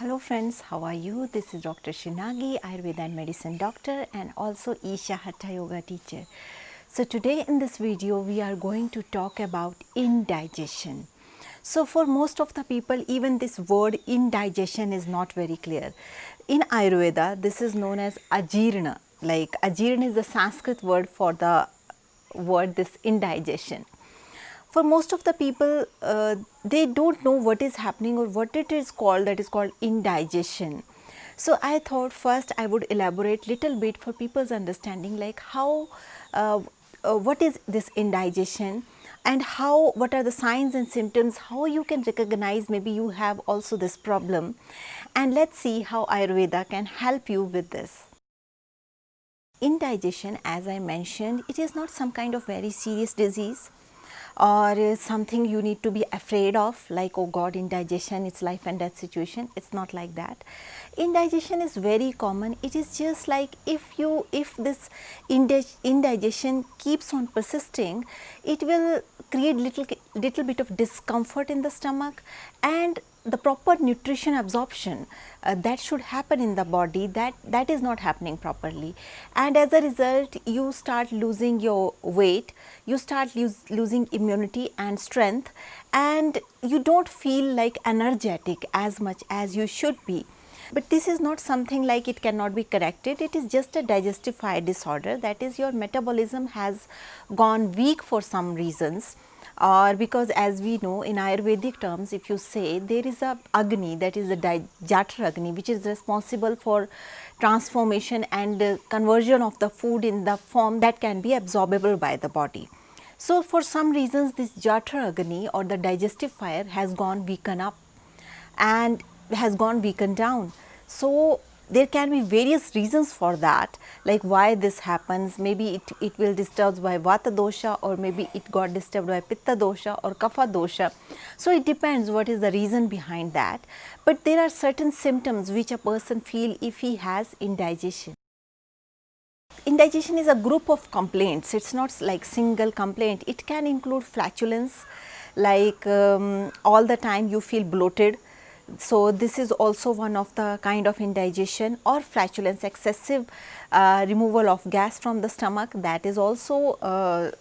Hello friends, how are you? This is Dr. Shinagi, Ayurveda and Medicine doctor and also Isha Hatha Yoga teacher. So today in this video we are going to talk about indigestion. So for most of the people even this word indigestion is not very clear. In Ayurveda this is known as ajirna. Like ajirna is the Sanskrit word for the word this indigestion. For most of the people they don't know what is happening or what it is called, that is called indigestion. So I thought first I would elaborate little bit for people's understanding, like how what is this indigestion and how, what are the signs and symptoms, how you can recognize maybe you have also this problem, and let's see how Ayurveda can help you with this. Indigestion, as I mentioned, it is not some kind of very serious disease or something you need to be afraid of, like oh god, indigestion, it's life and death situation. It's not like that. Indigestion is very common. It is just like if this indigestion keeps on persisting, it will create little bit of discomfort in the stomach, and the proper nutrition absorption that should happen in the body, that is not happening properly, and as a result you start losing your weight, you start losing immunity and strength, and you don't feel like energetic as much as you should be. But this is not something like it cannot be corrected. It is just a digestive fire disorder, that is your metabolism has gone weak for some reasons, or because as we know in Ayurvedic terms, if you say there is a Agni, that is the Jatra Agni, which is responsible for transformation and conversion of the food in the form that can be absorbable by the body. So for some reasons this Jatra Agni or the digestive fire has gone weakened up and has gone weakened down. So there can be various reasons for that, like why this happens. Maybe it will disturbed by Vata dosha, or maybe it got disturbed by Pitta dosha or Kapha dosha. So it depends what is the reason behind that. But there are certain symptoms which a person feel if he has indigestion. Indigestion is a group of complaints. It's not like single complaint. It can include flatulence, like all the time you feel bloated. So this is also one of the kind of indigestion, or flatulence, excessive removal of gas from the stomach, that is also a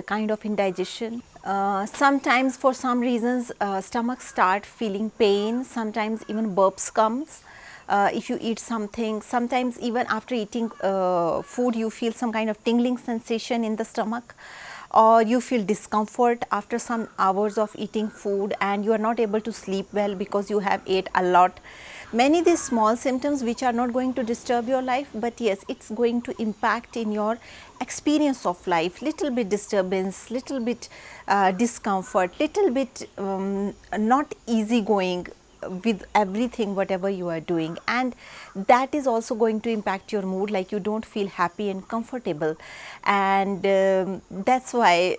kind of indigestion. Sometimes for some reasons stomach start feeling pain, sometimes even burps comes. If you eat something, sometimes even after eating food you feel some kind of tingling sensation in the stomach, or you feel discomfort after some hours of eating food and you are not able to sleep well because you have ate a lot. Many these small symptoms which are not going to disturb your life, but yes, it's going to impact in your experience of life, little bit disturbance, little bit discomfort, little bit not easy going with everything whatever you are doing, and that is also going to impact your mood, like you don't feel happy and comfortable, and that's why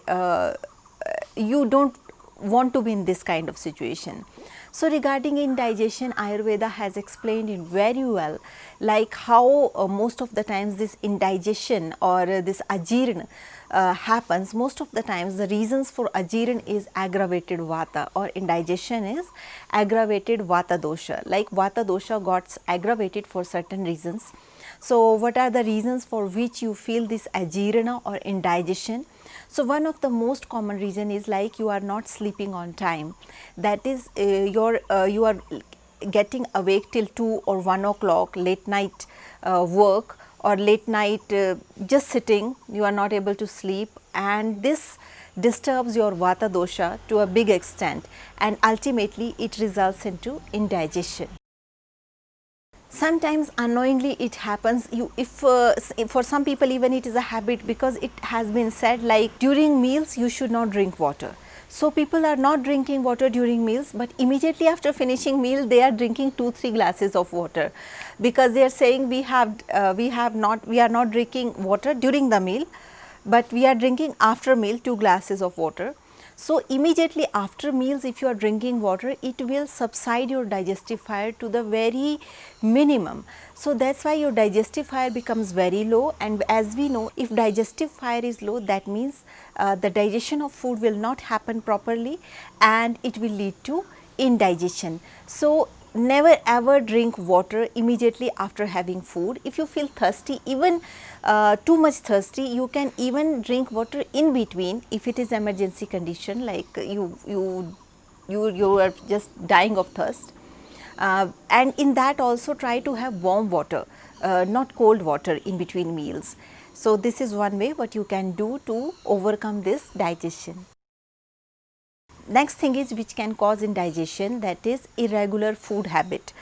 you don't want to be in this kind of situation. So regarding indigestion, Ayurveda has explained it very well, like how most of the times this indigestion or this ajirna happens. Most of the times the reasons for ajirna is aggravated vata, or indigestion is aggravated vata dosha, like vata dosha got aggravated for certain reasons. So what are the reasons for which you feel this ajirna or indigestion? So one of the most common reason is like you are not sleeping on time, that is you are getting awake till 2 or 1 o'clock, late night work, or late night just sitting, you are not able to sleep, and this disturbs your vata dosha to a big extent, and ultimately it results into indigestion. Sometimes unknowingly it happens, if for some people even it is a habit, because it has been said like during meals you should not drink water. So people are not drinking water during meals, but immediately after finishing meal they are drinking 2-3 glasses of water, because they are saying we are not drinking water during the meal, but we are drinking after meal 2 glasses of water. So immediately after meals if you are drinking water, it will subside your digestive fire to the very minimum. So that's why your digestive fire becomes very low, and as we know, if digestive fire is low, that means the digestion of food will not happen properly and it will lead to indigestion. So never ever drink water immediately after having food. If you feel thirsty, even too much thirsty, you can even drink water in between if it is emergency condition, like you are just dying of thirst. And in that also try to have warm water, not cold water in between meals. So this is one way what you can do to overcome this digestion. Next thing is which can cause indigestion, that is irregular food habit.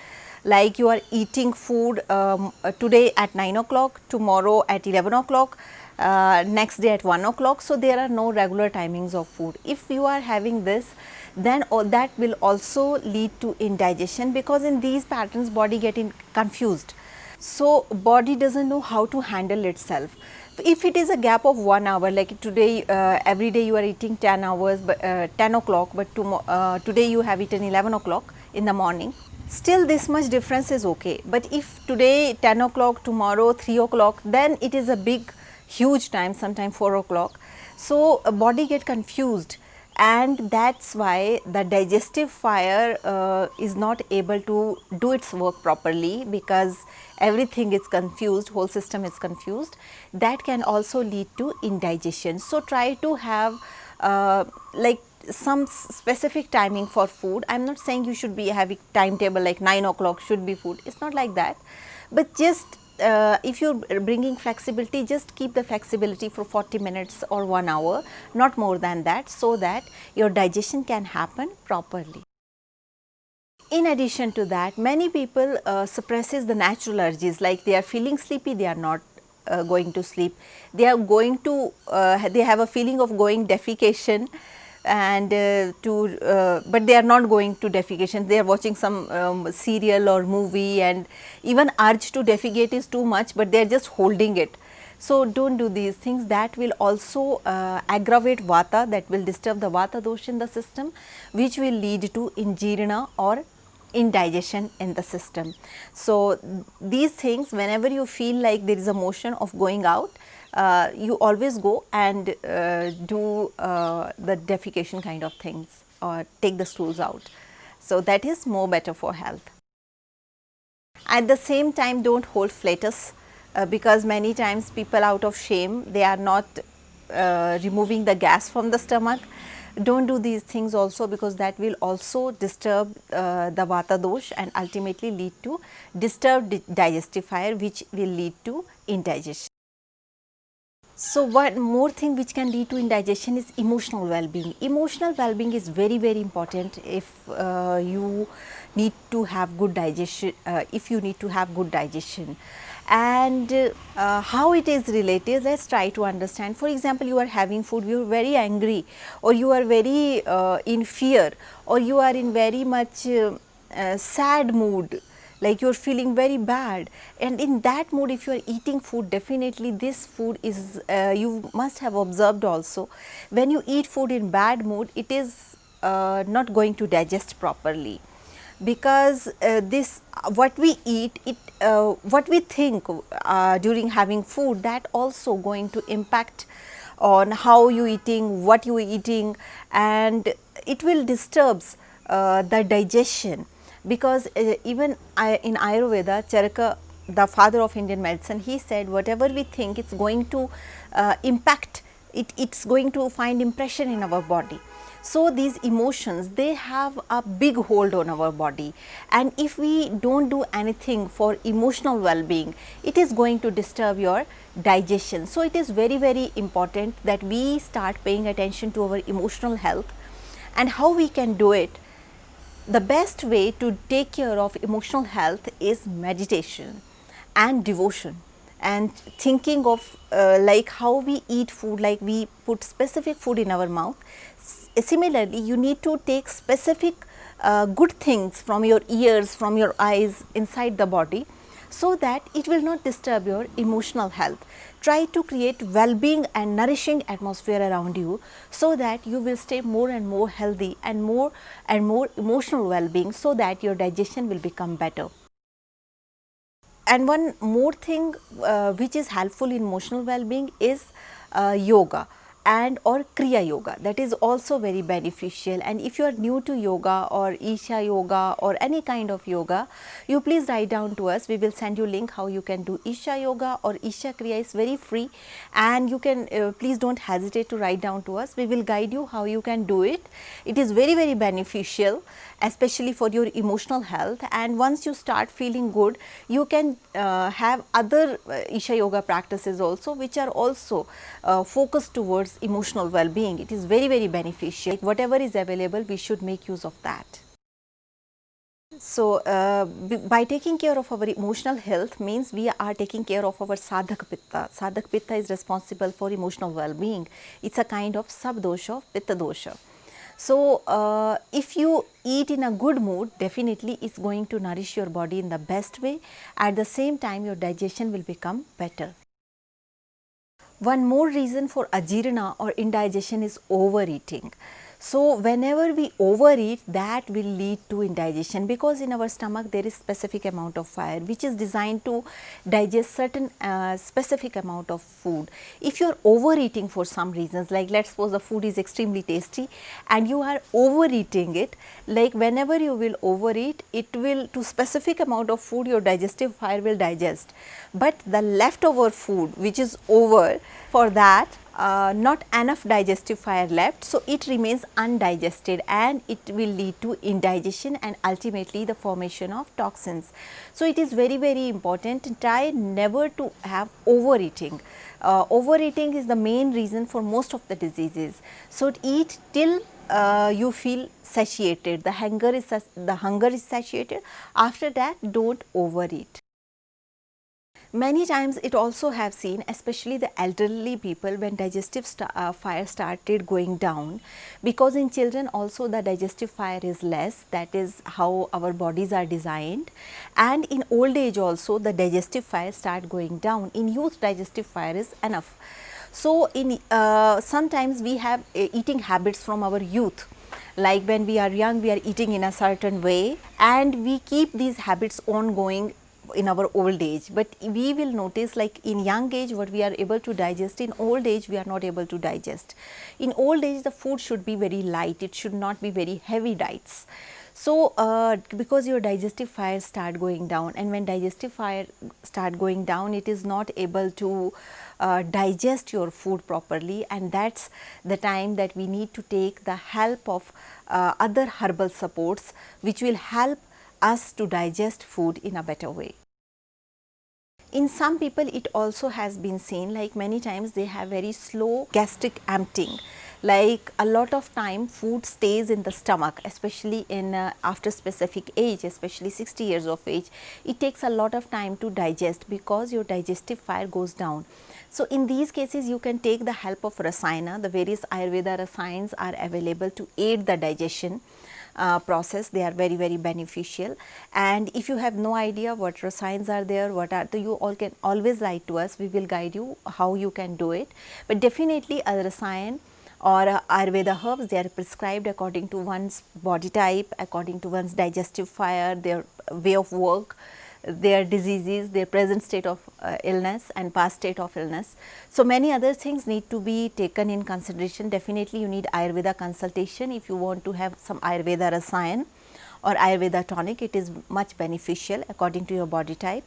Like you are eating food today at 9 o'clock, tomorrow at 11 o'clock, next day at 1 o'clock. So there are no regular timings of food. If you are having this, then that will also lead to indigestion, because in these patterns body getting confused. So body doesn't know how to handle itself. If it is a gap of 1 hour, like today, every day you are eating 10 hours, but 10 o'clock, but today you have eaten 11 o'clock in the morning, still this much difference is okay. But if today 10 o'clock, tomorrow 3 o'clock, then it is a big huge time, sometime 4 o'clock. So body get confused, and that's why the digestive fire is not able to do its work properly, because everything is confused, whole system is confused. That can also lead to indigestion. So try to have like some specific timing for food. I'm not saying you should be having timetable like 9 o'clock should be food, it's not like that, but just if you're bringing flexibility, just keep the flexibility for 40 minutes or 1 hour, not more than that, so that your digestion can happen properly. In addition to that, many people suppresses the natural urges, like they are feeling sleepy, they are not going to sleep, they are going to they have a feeling of going defecation, and but they are not going to defecation, they are watching some serial or movie, and even urge to defecate is too much, but they are just holding it. So don't do these things, that will also aggravate vata, that will disturb the vata dosha in the system, which will lead to injirna or indigestion in the system. So these things, whenever you feel like there is a motion of going out, you always go and do the defecation kind of things, or take the stools out. So that is more better for health. At the same time, don't hold flatus, because many times people out of shame, they are not removing the gas from the stomach. Don't do these things also, because that will also disturb the vata dosh and ultimately lead to disturbed digestive fire, which will lead to indigestion. So one more thing which can lead to indigestion is emotional well-being. Emotional well-being is very important if you need to have good digestion, and how it is related, let's try to understand. For example, you are having food, you are very angry, or you are very in fear, or you are in very much sad mood, like you are feeling very bad, and in that mood if you are eating food, definitely this food is you must have observed also, when you eat food in bad mood, it is not going to digest properly, because this what we eat, what we think during having food, that also going to impact on how you eating, what you eating, and it will disturbs the digestion. Because even in Ayurveda, Charaka, the father of Indian medicine, he said whatever we think, it's going to impact, it's going to find impression in our body. So these emotions, they have a big hold on our body, and if we don't do anything for emotional well-being, it is going to disturb your digestion. So it is very important that we start paying attention to our emotional health. And how we can do it? The best way to take care of emotional health is meditation and devotion, and thinking of like how we eat food, like we put specific food in our mouth. Similarly, you need to take specific good things from your ears, from your eyes, inside the body, so that it will not disturb your emotional health. Try to create well-being and nourishing atmosphere around you, so that you will stay more and more healthy and more emotional well-being, so that your digestion will become better. And one more thing which is helpful in emotional well-being is yoga. and or Kriya Yoga, that is also very beneficial. And if you are new to yoga or Isha Yoga or any kind of yoga, you please write down to us. We will send you link how you can do Isha Yoga or Isha Kriya. Is very free, and you can please don't hesitate to write down to us. We will guide you how you can do it. It is very beneficial, especially for your emotional health. And once you start feeling good, you can have other Isha Yoga practices also, which are also focused towards emotional well-being. It is very beneficial. Whatever is available, we should make use of that. So, by taking care of our emotional health means we are taking care of our sadhak pitta. Sadhak pitta is responsible for emotional well-being. It's a kind of sabdosha of pitta dosha. So, if you eat in a good mood, definitely it's going to nourish your body in the best way. At the same time, your digestion will become better. One more reason for ajirana or indigestion is overeating. So, whenever we overeat, that will lead to indigestion, because in our stomach there is specific amount of fire which is designed to digest certain specific amount of food. If you are overeating for some reasons, like let's suppose the food is extremely tasty and you are overeating it, like whenever you will overeat, it will, to specific amount of food your digestive fire will digest, but the leftover food which is over, for that not enough digestive fire left, so it remains undigested and it will lead to indigestion and ultimately the formation of toxins. So, it is very important to try never to have overeating. Overeating is the main reason for most of the diseases. So, eat till you feel satiated, the hunger is satiated. After that, don't overeat. Many times it also have seen, especially the elderly people, when digestive fire started going down, because in children also the digestive fire is less, that is how our bodies are designed, and in old age also the digestive fire start going down. In youth, digestive fire is enough. So, in sometimes we have eating habits from our youth, like when we are young we are eating in a certain way and we keep these habits ongoing in our old age, but we will notice like in young age what we are able to digest, in old age we are not able to digest. In old age the food should be very light, it should not be very heavy diets. So, because your digestive fire start going down, and when digestive fire start going down, it is not able to digest your food properly, and that's the time that we need to take the help of other herbal supports which will help us to digest food in a better way. In some people it also has been seen, like many times they have very slow gastric emptying, like a lot of time food stays in the stomach, especially in after specific age, especially 60 years of age, it takes a lot of time to digest because your digestive fire goes down. So, in these cases you can take the help of Rasayana. The various Ayurveda Rasayans are available to aid the digestion process. They are very beneficial, and if you have no idea what Rasayans are there, what are the, you all can always write to us, we will guide you how you can do it. But definitely a Rasayan or Ayurveda herbs, they are prescribed according to one's body type, according to one's digestive fire, their way of work, their diseases, their present state of illness and past state of illness. So, many other things need to be taken in consideration. Definitely you need Ayurveda consultation if you want to have some Ayurveda Rasayan or Ayurveda tonic. It is much beneficial according to your body type.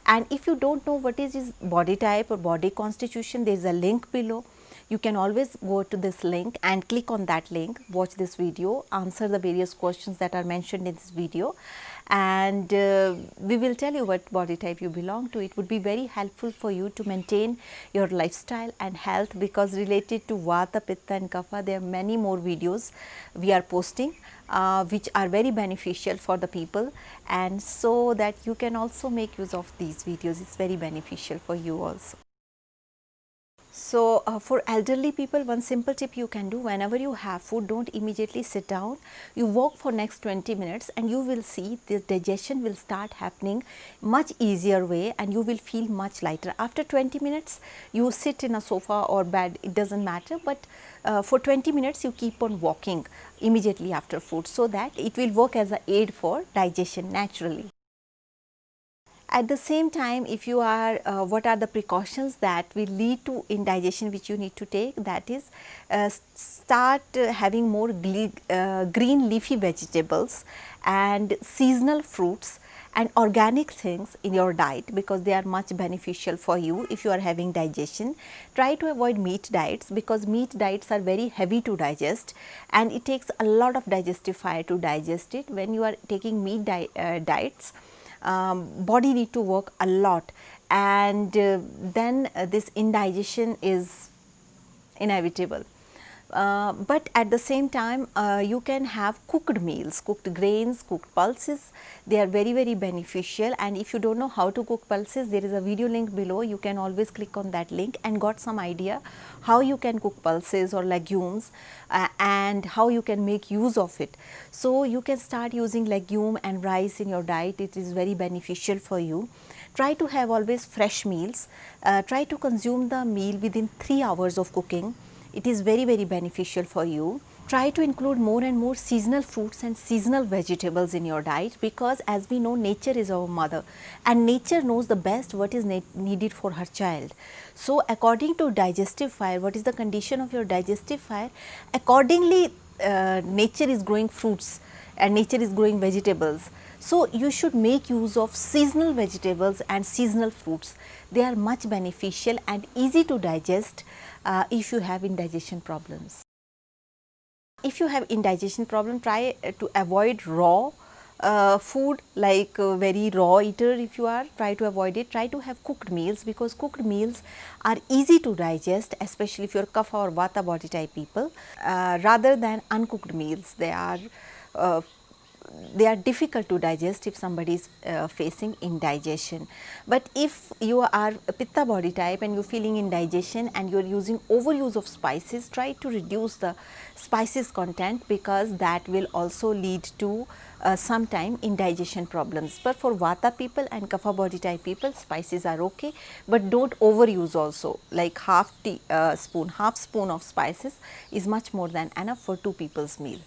And if you do not know what is his body type or body constitution, there is a link below. You can always go to this link and click on that link, watch this video, answer the various questions that are mentioned in this video, and we will tell you what body type you belong to. It would be very helpful for you to maintain your lifestyle and health, because related to Vata, Pitta and Kapha, there are many more videos we are posting which are very beneficial for the people, and so that you can also make use of these videos. It is very beneficial for you also. So, for elderly people, one simple tip you can do: whenever you have food, don't immediately sit down. You walk for next 20 minutes and you will see the digestion will start happening much easier way, and you will feel much lighter. After 20 minutes, you sit in a sofa or bed, it does not matter, but for 20 minutes you keep on walking immediately after food, so that it will work as an aid for digestion naturally. At the same time, if you are, what are the precautions that will lead to indigestion which you need to take? That is, start having more green leafy vegetables and seasonal fruits and organic things in your diet, because they are much beneficial for you if you are having digestion. Try to avoid meat diets, because meat diets are very heavy to digest and it takes a lot of digestive fire to digest it. When you are taking meat diets, body need to work a lot, and then this indigestion is inevitable. But at the same time, you can have cooked meals, cooked grains, cooked pulses. They are very beneficial, and if you don't know how to cook pulses, there is a video link below. You can always click on that link and got some idea how you can cook pulses or legumes and how you can make use of it. So you can start using legume and rice in your diet. It is very beneficial for you. Try to have always fresh meals. Try to consume the meal within 3 hours of cooking. It is very beneficial for you. Try to include more and more seasonal fruits and seasonal vegetables in your diet, because as we know, nature is our mother and nature knows the best what is needed for her child. So according to digestive fire, what is the condition of your digestive fire, accordingly nature is growing fruits and nature is growing vegetables. So you should make use of seasonal vegetables and seasonal fruits. They are much beneficial and easy to digest if you have indigestion problems. If you have indigestion problem, try to avoid raw food, like very raw eater. If you are, try to avoid it. Try to have cooked meals, because cooked meals are easy to digest, especially if you are kapha or vata body type people, rather than uncooked meals. They are difficult to digest if somebody is facing indigestion. But if you are a pitta body type and you are feeling indigestion and you are using overuse of spices, try to reduce the spices content, because that will also lead to sometime indigestion problems. But for vata people and kapha body type people, spices are okay, but don't overuse also. Like half spoon of spices is much more than enough for 2 people's meal.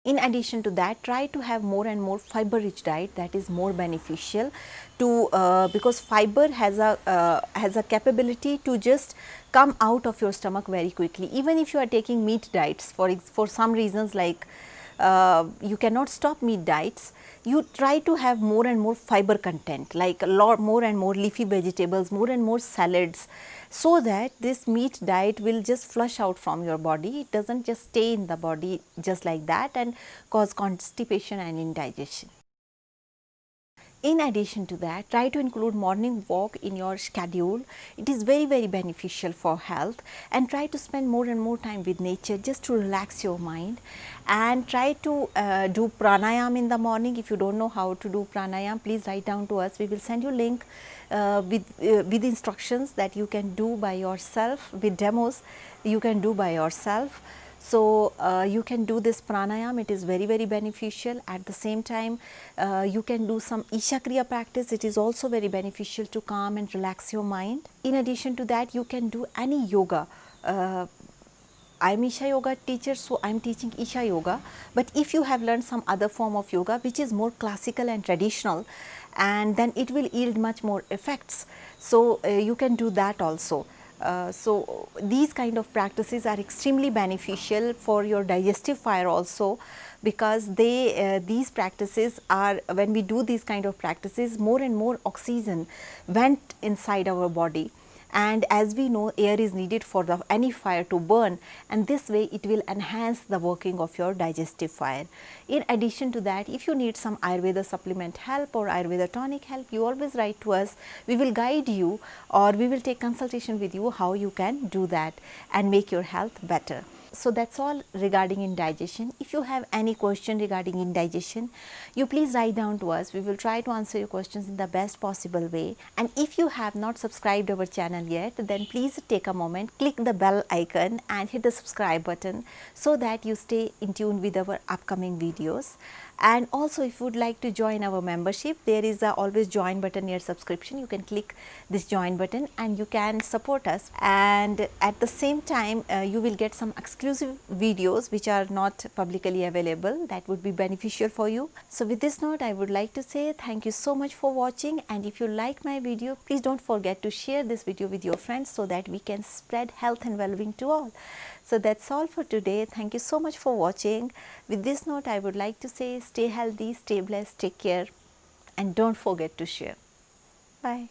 In addition to that, try to have more and more fiber rich diet. That is more beneficial to because fiber has a capability to just come out of your stomach very quickly. Even if you are taking meat diets for some reasons, like you cannot stop meat diets, you try to have more and more fiber content, like a lot more and more leafy vegetables, more and more salads, so that this meat diet will just flush out from your body. It does not just stay in the body just like that and cause constipation and indigestion. In addition to that, try to include morning walk in your schedule. It is very beneficial for health, and try to spend more and more time with nature just to relax your mind, and try to do pranayam in the morning. If you don't know how to do pranayam, please write down to us. We will send you link with instructions that you can do by yourself, with demos you can do by yourself. So, you can do this pranayam. It is very beneficial. At the same time, you can do some Isha Kriya practice. It is also very beneficial to calm and relax your mind. In addition to that, you can do any yoga. I am Isha Yoga teacher, so I am teaching Isha Yoga, but if you have learned some other form of yoga which is more classical and traditional, and then it will yield much more effects. So, you can do that also. So, these kind of practices are extremely beneficial for your digestive fire also, because these practices are, when we do these kind of practices, more and more oxygen went inside our body, and as we know, air is needed for any fire to burn, and this way it will enhance the working of your digestive fire. In addition to that, if you need some Ayurveda supplement help or Ayurveda tonic help, you always write to us. We will guide you, or we will take consultation with you how you can do that and make your health better. So, that is all regarding indigestion. If you have any question regarding indigestion, you please write down to us. We will try to answer your questions in the best possible way. And if you have not subscribed our channel yet, then please take a moment, click the bell icon and hit the subscribe button, so that you stay in tune with our upcoming videos. And also, if you would like to join our membership, there is a always join button near subscription. You can click this join button and you can support us, and at the same time you will get some exclusive exclusive videos which are not publicly available, that would be beneficial for you. So with this note, I would like to say thank you so much for watching, and if you like my video, please don't forget to share this video with your friends so that we can spread health and well-being to all. So that's all for today. Thank you so much for watching. With this note, I would like to say stay healthy, stay blessed, take care, and don't forget to share. Bye.